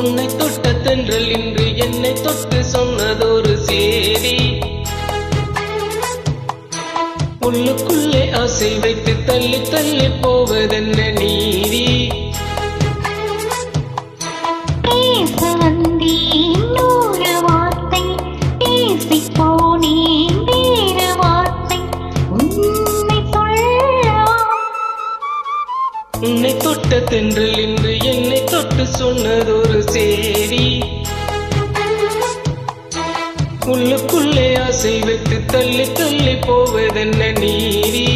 உன்னை தொட்ட தென்றல் இன்று என்னை தொட்டு சொன்னதொரு சேரி. உள்ளுக்குள்ளே ஆசை வைத்து தள்ளி தள்ளி போவதென்ன நீதி. உன்னை தொட்ட தென்றல் இன்று என்னை தொட்டு சொன்னதொரு சேரி. உள்ளுக்குள்ளே ஆசை வைத்து தள்ளி தள்ளி போவதென்ன நீதி.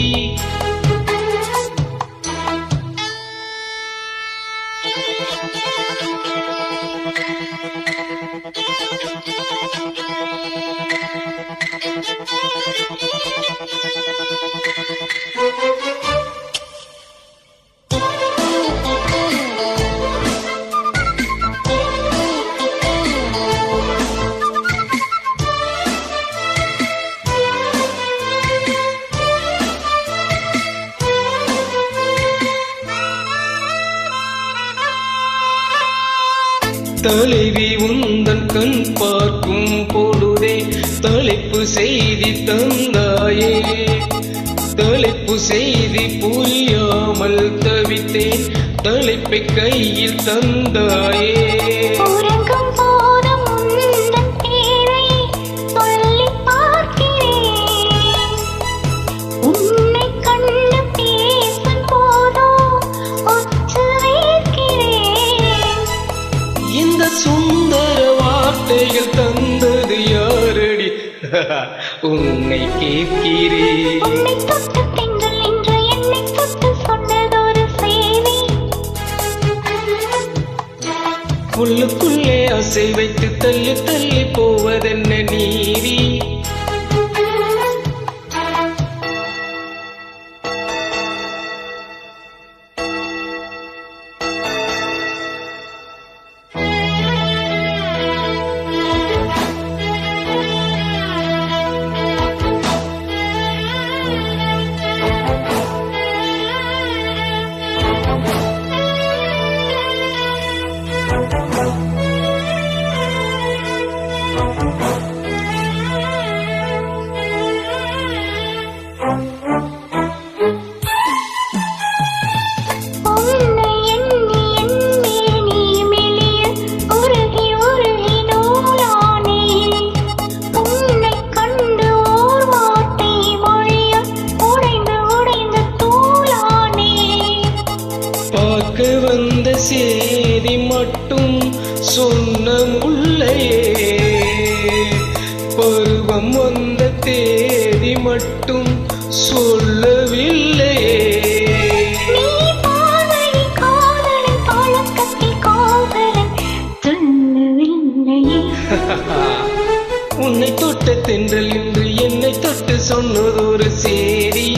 தலைவி உந்தன் கண் பார்க்கும் பொழுதே தலைப்பு செய்தி தந்தாயே. தலைப்பு செய்தி புரியாமல் தவித்தேன், தலைப்பை கையில் தந்தாயே. சுந்தர வார்த்தைகள் தந்தது யாரடி உன்னை கேட்கிறேன். உள்ளுக்குள்ளே ஆசை வைத்து தள்ளி தள்ளி போவதென்ன நீதி. வந்த சேதி மட்டும் சொன்ன முல்லையே, பருவம் வந்த தேதி மட்டும் சொல்லவில்லையே. உன்னை தொட்ட தென்றல் இன்று என்னை தொட்டு சொன்னதொரு சேரி.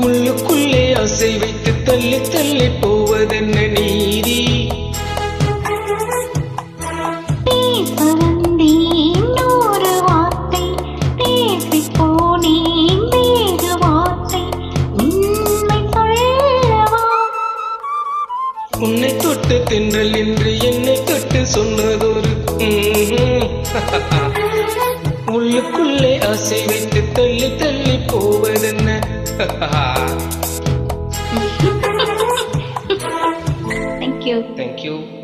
உள்ளுக்குள்ளே ஆசை வைத்து தள்ளி தள்ளி போவதென்ன நீதி. உன்னை தொட்ட தென்றல் என்று என்னை தொட்டு சொன்னதொரு உள்ளுக்குள்ளே ஆசை வைத்து தள்ளி தள்ளி போவதென்ன. Thank you.